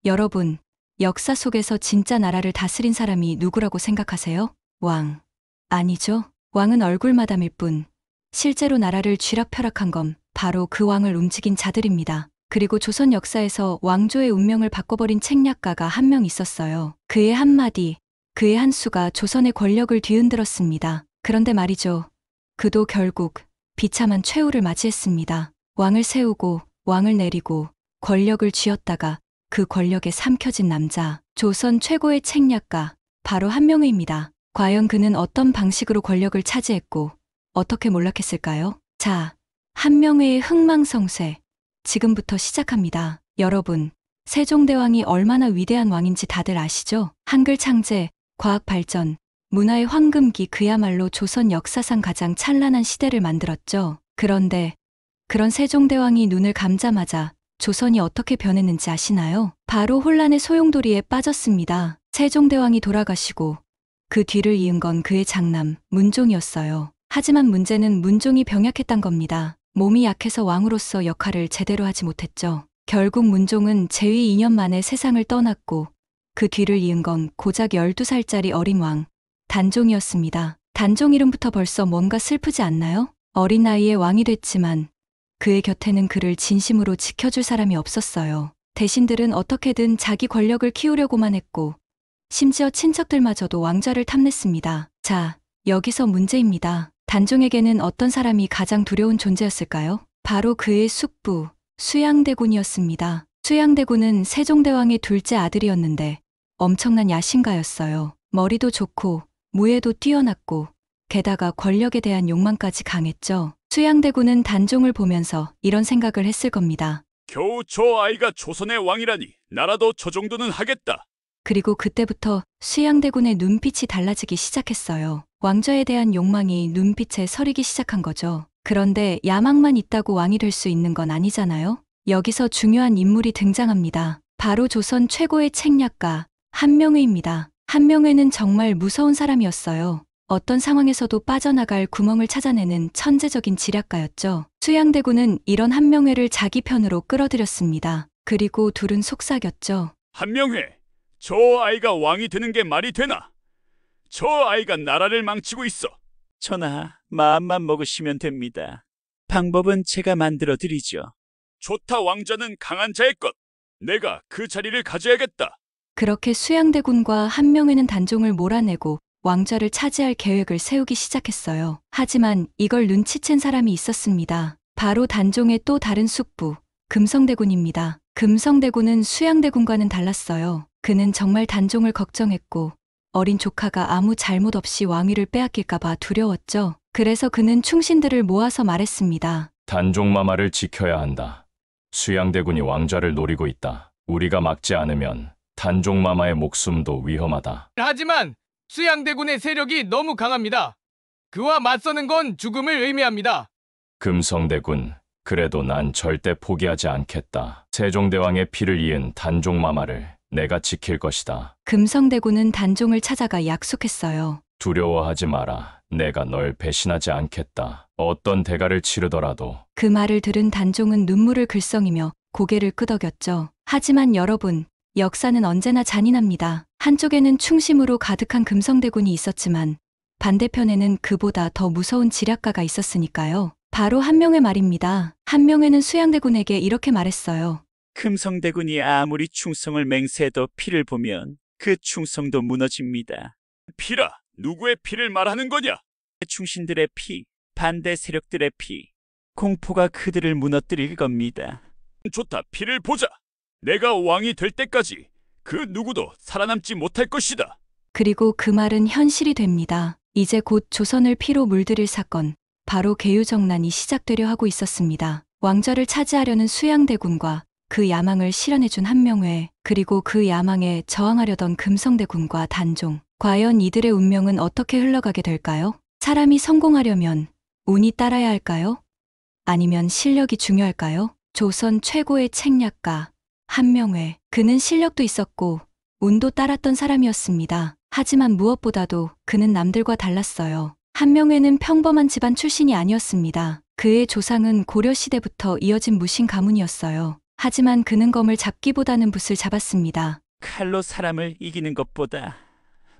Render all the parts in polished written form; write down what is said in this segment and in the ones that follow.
여러분, 역사 속에서 진짜 나라를 다스린 사람이 누구라고 생각하세요? 왕. 아니죠. 왕은 얼굴마담일 뿐, 실제로 나라를 쥐락펴락한 건 바로 그 왕을 움직인 자들입니다. 그리고 조선 역사에서 왕조의 운명을 바꿔버린 책략가가 한 명 있었어요. 그의 한마디, 그의 한 수가 조선의 권력을 뒤흔들었습니다. 그런데 말이죠. 그도 결국 비참한 최후를 맞이했습니다. 왕을 세우고 왕을 내리고 권력을 쥐었다가 그 권력에 삼켜진 남자, 조선 최고의 책략가, 바로 한명회입니다. 과연 그는 어떤 방식으로 권력을 차지했고 어떻게 몰락했을까요? 자, 한명회의 흥망성쇠, 지금부터 시작합니다. 여러분, 세종대왕이 얼마나 위대한 왕인지 다들 아시죠? 한글 창제, 과학 발전, 문화의 황금기, 그야말로 조선 역사상 가장 찬란한 시대를 만들었죠. 그런데 그런 세종대왕이 눈을 감자마자 조선이 어떻게 변했는지 아시나요? 바로 혼란의 소용돌이에 빠졌습니다. 세종대왕이 돌아가시고 그 뒤를 이은 건 그의 장남 문종이었어요. 하지만 문제는 문종이 병약했단 겁니다. 몸이 약해서 왕으로서 역할을 제대로 하지 못했죠. 결국 문종은 재위 2년 만에 세상을 떠났고 그 뒤를 이은 건 고작 12살짜리 어린 왕, 단종이었습니다. 단종 이름부터 벌써 뭔가 슬프지 않나요? 어린 나이에 왕이 됐지만 그의 곁에는 그를 진심으로 지켜줄 사람이 없었어요. 대신들은 어떻게든 자기 권력을 키우려고만 했고 심지어 친척들마저도 왕좌를 탐냈습니다. 자, 여기서 문제입니다. 단종에게는 어떤 사람이 가장 두려운 존재였을까요? 바로 그의 숙부, 수양대군이었습니다. 수양대군은 세종대왕의 둘째 아들이었는데 엄청난 야심가였어요. 머리도 좋고 무예도 뛰어났고 게다가 권력에 대한 욕망까지 강했죠. 수양대군은 단종을 보면서 이런 생각을 했을 겁니다. 겨우 저 아이가 조선의 왕이라니 나라도 저 정도는 하겠다. 그리고 그때부터 수양대군의 눈빛이 달라지기 시작했어요. 왕좌에 대한 욕망이 눈빛에 서리기 시작한 거죠. 그런데 야망만 있다고 왕이 될 수 있는 건 아니잖아요. 여기서 중요한 인물이 등장합니다. 바로 조선 최고의 책략가 한명회입니다. 한명회는 정말 무서운 사람이었어요. 어떤 상황에서도 빠져나갈 구멍을 찾아내는 천재적인 지략가였죠. 수양대군은 이런 한명회를 자기 편으로 끌어들였습니다. 그리고 둘은 속삭였죠. 한명회, 저 아이가 왕이 되는 게 말이 되나? 저 아이가 나라를 망치고 있어. 전하, 마음만 먹으시면 됩니다. 방법은 제가 만들어 드리죠. 좋다, 왕자는 강한 자의 것. 내가 그 자리를 가져야겠다. 그렇게 수양대군과 한명회는 단종을 몰아내고 왕좌를 차지할 계획을 세우기 시작했어요. 하지만 이걸 눈치챈 사람이 있었습니다. 바로 단종의 또 다른 숙부, 금성대군입니다. 금성대군은 수양대군과는 달랐어요. 그는 정말 단종을 걱정했고 어린 조카가 아무 잘못 없이 왕위를 빼앗길까봐 두려웠죠. 그래서 그는 충신들을 모아서 말했습니다. 단종마마를 지켜야 한다. 수양대군이 왕좌를 노리고 있다. 우리가 막지 않으면 단종마마의 목숨도 위험하다. 하지만 수양대군의 세력이 너무 강합니다. 그와 맞서는 건 죽음을 의미합니다. 금성대군, 그래도 난 절대 포기하지 않겠다. 세종대왕의 피를 이은 단종마마를 내가 지킬 것이다. 금성대군은 단종을 찾아가 약속했어요. 두려워하지 마라. 내가 널 배신하지 않겠다. 어떤 대가를 치르더라도. 그 말을 들은 단종은 눈물을 글썽이며 고개를 끄덕였죠. 하지만 여러분, 역사는 언제나 잔인합니다. 한쪽에는 충심으로 가득한 금성대군이 있었지만 반대편에는 그보다 더 무서운 지략가가 있었으니까요. 바로 한명회 말입니다. 한명회는 수양대군에게 이렇게 말했어요. 금성대군이 아무리 충성을 맹세해도 피를 보면 그 충성도 무너집니다. 피라, 누구의 피를 말하는 거냐? 충신들의 피, 반대 세력들의 피, 공포가 그들을 무너뜨릴 겁니다. 좋다, 피를 보자. 내가 왕이 될 때까지 그 누구도 살아남지 못할 것이다. 그리고 그 말은 현실이 됩니다. 이제 곧 조선을 피로 물들일 사건, 바로 계유정난이 시작되려 하고 있었습니다. 왕좌를 차지하려는 수양대군과 그 야망을 실현해준 한명회, 그리고 그 야망에 저항하려던 금성대군과 단종. 과연 이들의 운명은 어떻게 흘러가게 될까요? 사람이 성공하려면 운이 따라야 할까요? 아니면 실력이 중요할까요? 조선 최고의 책략가 한명회. 그는 실력도 있었고 운도 따랐던 사람이었습니다. 하지만 무엇보다도 그는 남들과 달랐어요. 한명회는 평범한 집안 출신이 아니었습니다. 그의 조상은 고려시대부터 이어진 무신 가문이었어요. 하지만 그는 검을 잡기보다는 붓을 잡았습니다. 칼로 사람을 이기는 것보다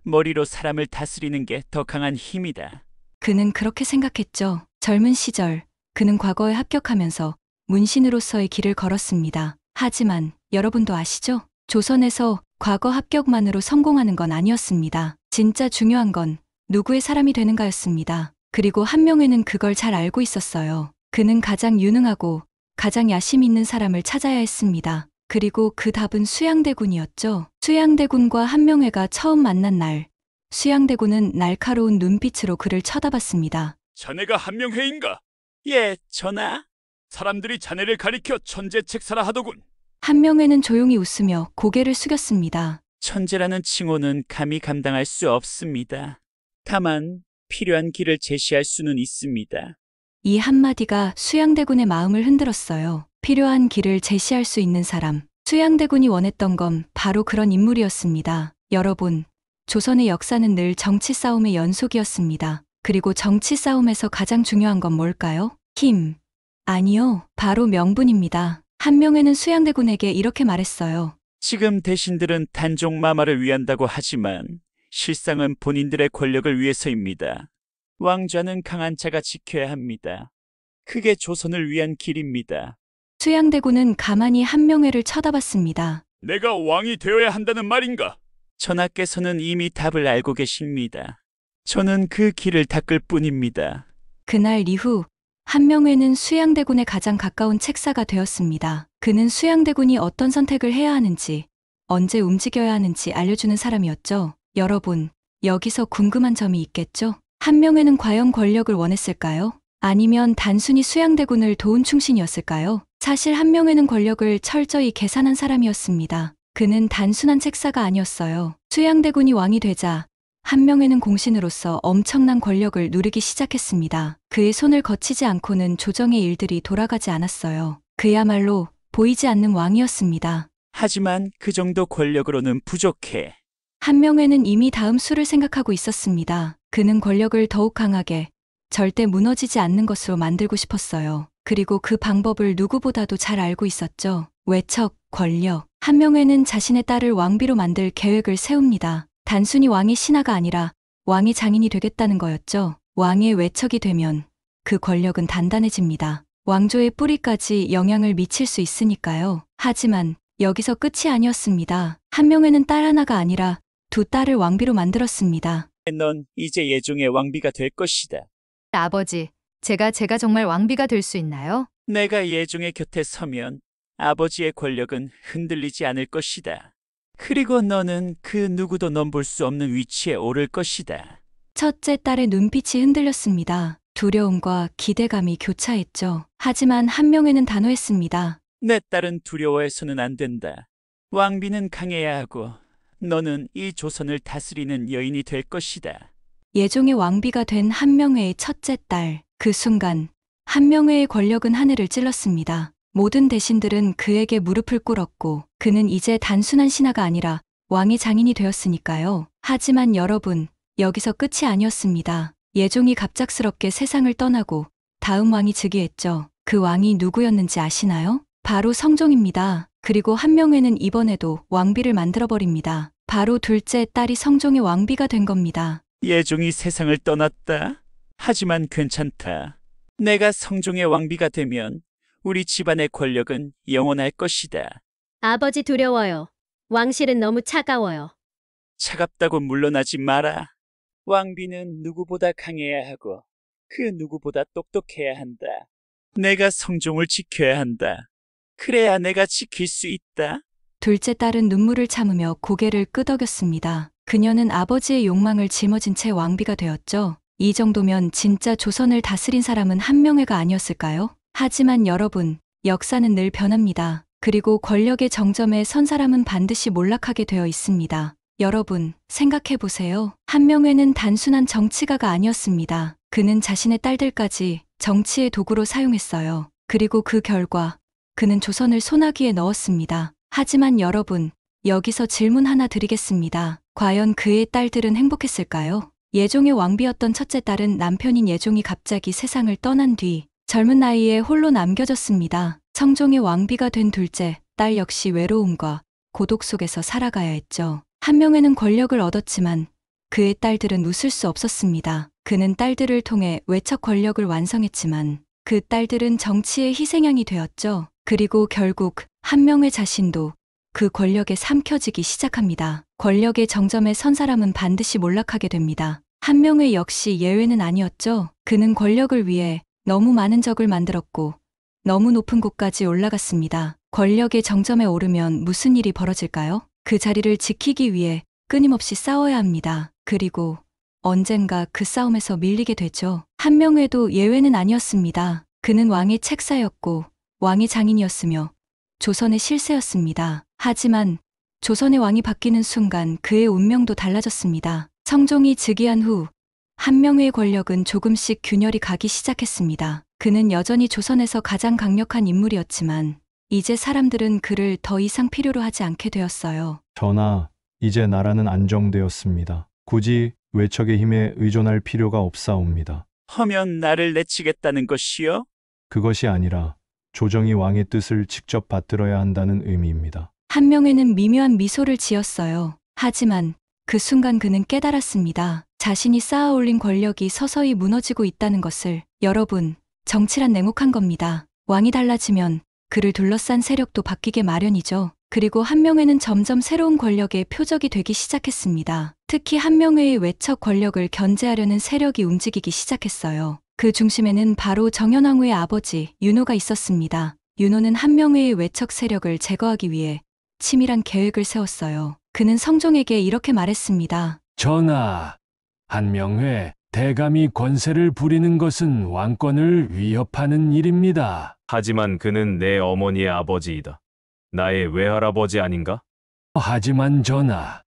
머리로 사람을 다스리는 게 더 강한 힘이다. 그는 그렇게 생각했죠. 젊은 시절 그는 과거에 합격하면서 문신으로서의 길을 걸었습니다. 하지만 여러분도 아시죠? 조선에서 과거 합격만으로 성공하는 건 아니었습니다. 진짜 중요한 건 누구의 사람이 되는가였습니다. 그리고 한명회는 그걸 잘 알고 있었어요. 그는 가장 유능하고 가장 야심 있는 사람을 찾아야 했습니다. 그리고 그 답은 수양대군이었죠. 수양대군과 한명회가 처음 만난 날, 수양대군은 날카로운 눈빛으로 그를 쳐다봤습니다. 자네가 한명회인가? 예, 전하. 사람들이 자네를 가리켜 천재책사라 하더군. 한명회는 조용히 웃으며 고개를 숙였습니다. 천재라는 칭호는 감히 감당할 수 없습니다. 다만 필요한 길을 제시할 수는 있습니다. 이 한마디가 수양대군의 마음을 흔들었어요. 필요한 길을 제시할 수 있는 사람. 수양대군이 원했던 건 바로 그런 인물이었습니다. 여러분, 조선의 역사는 늘 정치 싸움의 연속이었습니다. 그리고 정치 싸움에서 가장 중요한 건 뭘까요? 힘. 아니요, 바로 명분입니다. 한명회는 수양대군에게 이렇게 말했어요. 지금 대신들은 단종마마를 위한다고 하지만 실상은 본인들의 권력을 위해서입니다. 왕좌는 강한 자가 지켜야 합니다. 그게 조선을 위한 길입니다. 수양대군은 가만히 한명회를 쳐다봤습니다. 내가 왕이 되어야 한다는 말인가? 전하께서는 이미 답을 알고 계십니다. 저는 그 길을 닦을 뿐입니다. 그날 이후 한명회는 수양대군의 가장 가까운 책사가 되었습니다. 그는 수양대군이 어떤 선택을 해야 하는지, 언제 움직여야 하는지 알려주는 사람이었죠. 여러분, 여기서 궁금한 점이 있겠죠? 한명회는 과연 권력을 원했을까요? 아니면 단순히 수양대군을 도운 충신이었을까요? 사실 한명회는 권력을 철저히 계산한 사람이었습니다. 그는 단순한 책사가 아니었어요. 수양대군이 왕이 되자 한명회는 공신으로서 엄청난 권력을 누리기 시작했습니다. 그의 손을 거치지 않고는 조정의 일들이 돌아가지 않았어요. 그야말로 보이지 않는 왕이었습니다. 하지만 그 정도 권력으로는 부족해. 한명회는 이미 다음 수를 생각하고 있었습니다. 그는 권력을 더욱 강하게, 절대 무너지지 않는 것으로 만들고 싶었어요. 그리고 그 방법을 누구보다도 잘 알고 있었죠. 외척, 권력. 한명회는 자신의 딸을 왕비로 만들 계획을 세웁니다. 단순히 왕의 신하가 아니라 왕의 장인이 되겠다는 거였죠. 왕의 외척이 되면 그 권력은 단단해집니다. 왕조의 뿌리까지 영향을 미칠 수 있으니까요. 하지만 여기서 끝이 아니었습니다. 한명회는 딸 하나가 아니라 두 딸을 왕비로 만들었습니다. 넌 이제 예종의 왕비가 될 것이다. 아버지, 제가 정말 왕비가 될 수 있나요? 내가 예종의 곁에 서면 아버지의 권력은 흔들리지 않을 것이다. 그리고 너는 그 누구도 넘볼 수 없는 위치에 오를 것이다. 첫째 딸의 눈빛이 흔들렸습니다. 두려움과 기대감이 교차했죠. 하지만 한명회는 단호했습니다. 내 딸은 두려워해서는 안 된다. 왕비는 강해야 하고 너는 이 조선을 다스리는 여인이 될 것이다. 예종의 왕비가 된 한명회의 첫째 딸. 그 순간 한명회의 권력은 하늘을 찔렀습니다. 모든 대신들은 그에게 무릎을 꿇었고 그는 이제 단순한 신하가 아니라 왕의 장인이 되었으니까요. 하지만 여러분, 여기서 끝이 아니었습니다. 예종이 갑작스럽게 세상을 떠나고 다음 왕이 즉위했죠. 그 왕이 누구였는지 아시나요? 바로 성종입니다. 그리고 한명회는 이번에도 왕비를 만들어버립니다. 바로 둘째 딸이 성종의 왕비가 된 겁니다. 예종이 세상을 떠났다. 하지만 괜찮다. 내가 성종의 왕비가 되면 우리 집안의 권력은 영원할 것이다. 아버지 두려워요. 왕실은 너무 차가워요. 차갑다고 물러나지 마라. 왕비는 누구보다 강해야 하고 그 누구보다 똑똑해야 한다. 내가 성종을 지켜야 한다. 그래야 내가 지킬 수 있다. 둘째 딸은 눈물을 참으며 고개를 끄덕였습니다. 그녀는 아버지의 욕망을 짊어진 채 왕비가 되었죠. 이 정도면 진짜 조선을 다스린 사람은 한명회가 아니었을까요? 하지만 여러분, 역사는 늘 변합니다. 그리고 권력의 정점에 선 사람은 반드시 몰락하게 되어 있습니다. 여러분, 생각해보세요. 한명회는 단순한 정치가가 아니었습니다. 그는 자신의 딸들까지 정치의 도구로 사용했어요. 그리고 그 결과 그는 조선을 소나기에 넣었습니다. 하지만 여러분, 여기서 질문 하나 드리겠습니다. 과연 그의 딸들은 행복했을까요? 예종의 왕비였던 첫째 딸은 남편인 예종이 갑자기 세상을 떠난 뒤 젊은 나이에 홀로 남겨졌습니다. 성종의 왕비가 된 둘째 딸 역시 외로움과 고독 속에서 살아가야 했죠. 한명회는 권력을 얻었지만 그의 딸들은 웃을 수 없었습니다. 그는 딸들을 통해 외척 권력을 완성했지만 그 딸들은 정치의 희생양이 되었죠. 그리고 결국 한명회 자신도 그 권력에 삼켜지기 시작합니다. 권력의 정점에 선 사람은 반드시 몰락하게 됩니다. 한명회 역시 예외는 아니었죠. 그는 권력을 위해 너무 많은 적을 만들었고 너무 높은 곳까지 올라갔습니다. 권력의 정점에 오르면 무슨 일이 벌어질까요? 그 자리를 지키기 위해 끊임없이 싸워야 합니다. 그리고 언젠가 그 싸움에서 밀리게 되죠. 한명회도 예외는 아니었습니다. 그는 왕의 책사였고 왕의 장인이었으며 조선의 실세였습니다. 하지만 조선의 왕이 바뀌는 순간 그의 운명도 달라졌습니다. 성종이 즉위한 후 한명회의 권력은 조금씩 균열이 가기 시작했습니다. 그는 여전히 조선에서 가장 강력한 인물이었지만 이제 사람들은 그를 더 이상 필요로 하지 않게 되었어요. 전하, 이제 나라는 안정되었습니다. 굳이 외척의 힘에 의존할 필요가 없사옵니다. 허면 나를 내치겠다는 것이요? 그것이 아니라 조정이 왕의 뜻을 직접 받들어야 한다는 의미입니다. 한명회는 미묘한 미소를 지었어요. 하지만 그 순간 그는 깨달았습니다. 자신이 쌓아올린 권력이 서서히 무너지고 있다는 것을. 여러분, 정치란 냉혹한 겁니다. 왕이 달라지면 그를 둘러싼 세력도 바뀌게 마련이죠. 그리고 한명회는 점점 새로운 권력의 표적이 되기 시작했습니다. 특히 한명회의 외척 권력을 견제하려는 세력이 움직이기 시작했어요. 그 중심에는 바로 정현왕후의 아버지 윤호가 있었습니다. 윤호는 한명회의 외척 세력을 제거하기 위해 치밀한 계획을 세웠어요. 그는 성종에게 이렇게 말했습니다. 전하, 한명회 대감이 권세를 부리는 것은 왕권을 위협하는 일입니다. 하지만 그는 내 어머니의 아버지이다. 나의 외할아버지 아닌가? 하지만 전하,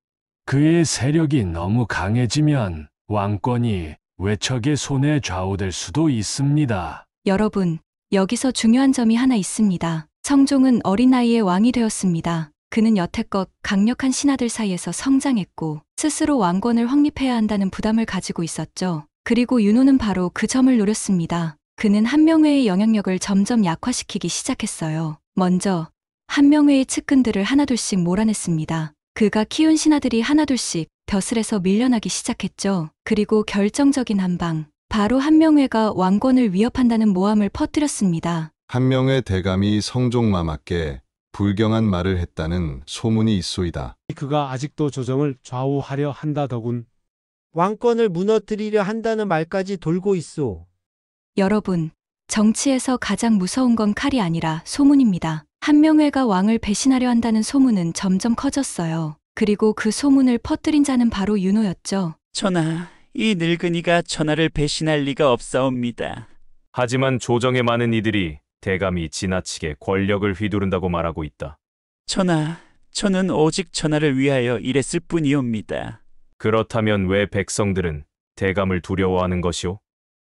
그의 세력이 너무 강해지면 왕권이 외척의 손에 좌우될 수도 있습니다. 여러분, 여기서 중요한 점이 하나 있습니다. 성종은 어린 나이에 왕이 되었습니다. 그는 여태껏 강력한 신하들 사이에서 성장했고 스스로 왕권을 확립해야 한다는 부담을 가지고 있었죠. 그리고 윤호는 바로 그 점을 노렸습니다. 그는 한명회의 영향력을 점점 약화시키기 시작했어요. 먼저 한명회의 측근들을 하나둘씩 몰아냈습니다. 그가 키운 신하들이 하나둘씩 벼슬에서 밀려나기 시작했죠. 그리고 결정적인 한 방, 바로 한명회가 왕권을 위협한다는 모함을 퍼뜨렸습니다. 한명회 대감이 성종마마께 불경한 말을 했다는 소문이 있소이다. 그가 아직도 조정을 좌우하려 한다더군. 왕권을 무너뜨리려 한다는 말까지 돌고 있소. 여러분, 정치에서 가장 무서운 건 칼이 아니라 소문입니다. 한명회가 왕을 배신하려 한다는 소문은 점점 커졌어요. 그리고 그 소문을 퍼뜨린 자는 바로 윤호였죠. 전하, 이 늙은이가 전하를 배신할 리가 없사옵니다. 하지만 조정의 많은 이들이 대감이 지나치게 권력을 휘두른다고 말하고 있다. 전하, 저는 오직 전하를 위하여 일했을 뿐이옵니다. 그렇다면 왜 백성들은 대감을 두려워하는 것이오?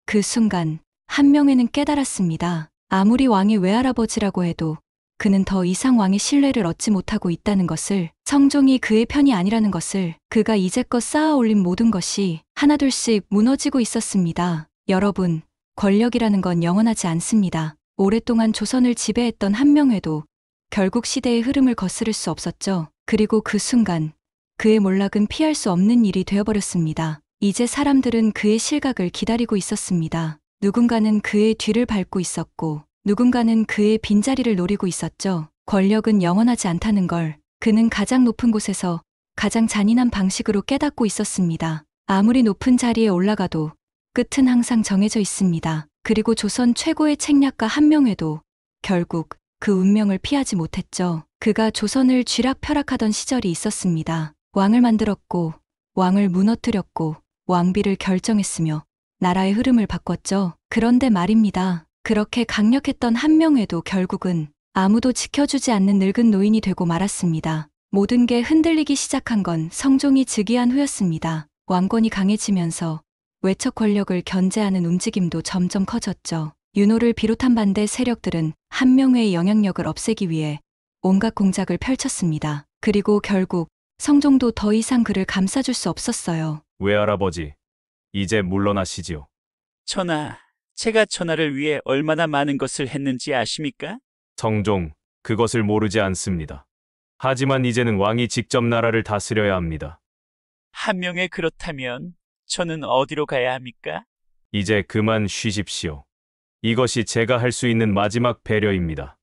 그 순간 한명회는 깨달았습니다. 아무리 왕의 외할아버지라고 해도 그는 더 이상 왕의 신뢰를 얻지 못하고 있다는 것을, 성종이 그의 편이 아니라는 것을, 그가 이제껏 쌓아올린 모든 것이 하나둘씩 무너지고 있었습니다. 여러분, 권력이라는 건 영원하지 않습니다. 오랫동안 조선을 지배했던 한명회도 결국 시대의 흐름을 거스를 수 없었죠. 그리고 그 순간 그의 몰락은 피할 수 없는 일이 되어버렸습니다. 이제 사람들은 그의 실각을 기다리고 있었습니다. 누군가는 그의 뒤를 밟고 있었고 누군가는 그의 빈자리를 노리고 있었죠. 권력은 영원하지 않다는 걸 그는 가장 높은 곳에서 가장 잔인한 방식으로 깨닫고 있었습니다. 아무리 높은 자리에 올라가도 끝은 항상 정해져 있습니다. 그리고 조선 최고의 책략가 한명회도 결국 그 운명을 피하지 못했죠. 그가 조선을 쥐락펴락하던 시절이 있었습니다. 왕을 만들었고 왕을 무너뜨렸고 왕비를 결정했으며 나라의 흐름을 바꿨죠. 그런데 말입니다. 그렇게 강력했던 한명회도 결국은 아무도 지켜주지 않는 늙은 노인이 되고 말았습니다. 모든 게 흔들리기 시작한 건 성종이 즉위한 후였습니다. 왕권이 강해지면서 외척 권력을 견제하는 움직임도 점점 커졌죠. 윤호를 비롯한 반대 세력들은 한명회의 영향력을 없애기 위해 온갖 공작을 펼쳤습니다. 그리고 결국 성종도 더 이상 그를 감싸줄 수 없었어요. 외할아버지, 이제 물러나시지요. 전하, 제가 전하를 위해 얼마나 많은 것을 했는지 아십니까? 성종, 그것을 모르지 않습니다. 하지만 이제는 왕이 직접 나라를 다스려야 합니다. 한 명에 그렇다면 저는 어디로 가야 합니까? 이제 그만 쉬십시오. 이것이 제가 할 수 있는 마지막 배려입니다.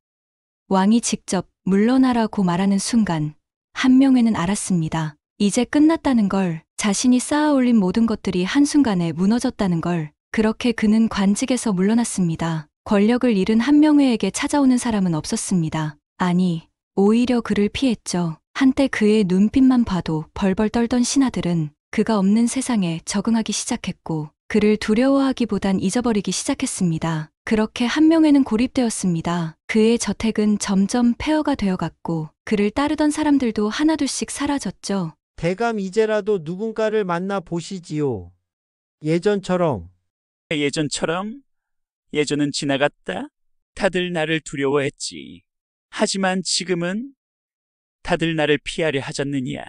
왕이 직접 물러나라고 말하는 순간 한명회는 알았습니다. 이제 끝났다는 걸, 자신이 쌓아올린 모든 것들이 한순간에 무너졌다는 걸. 그렇게 그는 관직에서 물러났습니다. 권력을 잃은 한명회에게 찾아오는 사람은 없었습니다. 아니, 오히려 그를 피했죠. 한때 그의 눈빛만 봐도 벌벌 떨던 신하들은 그가 없는 세상에 적응하기 시작했고 그를 두려워하기보단 잊어버리기 시작했습니다. 그렇게 한명회는 고립되었습니다. 그의 저택은 점점 폐허가 되어갔고 그를 따르던 사람들도 하나둘씩 사라졌죠. 대감 이제라도 누군가를 만나 보시지요. 예전처럼. 예전처럼? 예전은 지나갔다. 다들 나를 두려워했지. 하지만 지금은 다들 나를 피하려 하졌느냐.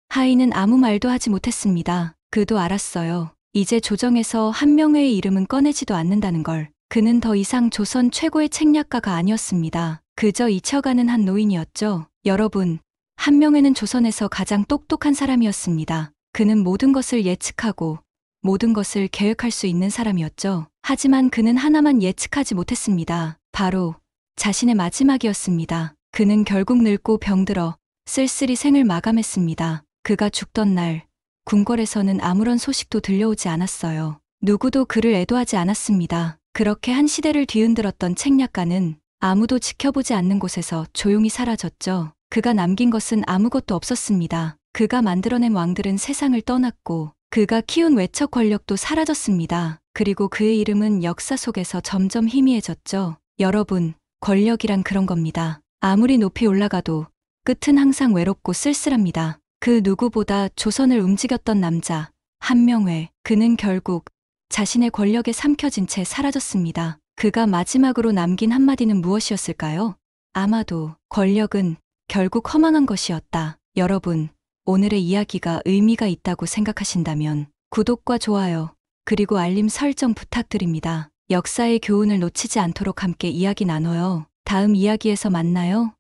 하인은 아무 말도 하지 못했습니다. 그도 알았어요. 이제 조정에서 한명회의 이름은 꺼내지도 않는다는 걸. 그는 더 이상 조선 최고의 책략가가 아니었습니다. 그저 잊혀가는 한 노인이었죠. 여러분, 한명회는 조선에서 가장 똑똑한 사람이었습니다. 그는 모든 것을 예측하고 모든 것을 계획할 수 있는 사람이었죠. 하지만 그는 하나만 예측하지 못했습니다. 바로 자신의 마지막이었습니다. 그는 결국 늙고 병들어 쓸쓸히 생을 마감했습니다. 그가 죽던 날 궁궐에서는 아무런 소식도 들려오지 않았어요. 누구도 그를 애도하지 않았습니다. 그렇게 한 시대를 뒤흔들었던 책략가는 아무도 지켜보지 않는 곳에서 조용히 사라졌죠. 그가 남긴 것은 아무것도 없었습니다. 그가 만들어낸 왕들은 세상을 떠났고 그가 키운 외척 권력도 사라졌습니다. 그리고 그의 이름은 역사 속에서 점점 희미해졌죠. 여러분, 권력이란 그런 겁니다. 아무리 높이 올라가도 끝은 항상 외롭고 쓸쓸합니다. 그 누구보다 조선을 움직였던 남자, 한명회. 그는 결국 자신의 권력에 삼켜진 채 사라졌습니다. 그가 마지막으로 남긴 한마디는 무엇이었을까요? 아마도 권력은 결국 허망한 것이었다. 여러분, 오늘의 이야기가 의미가 있다고 생각하신다면 구독과 좋아요, 그리고 알림 설정 부탁드립니다. 역사의 교훈을 놓치지 않도록 함께 이야기 나눠요. 다음 이야기에서 만나요.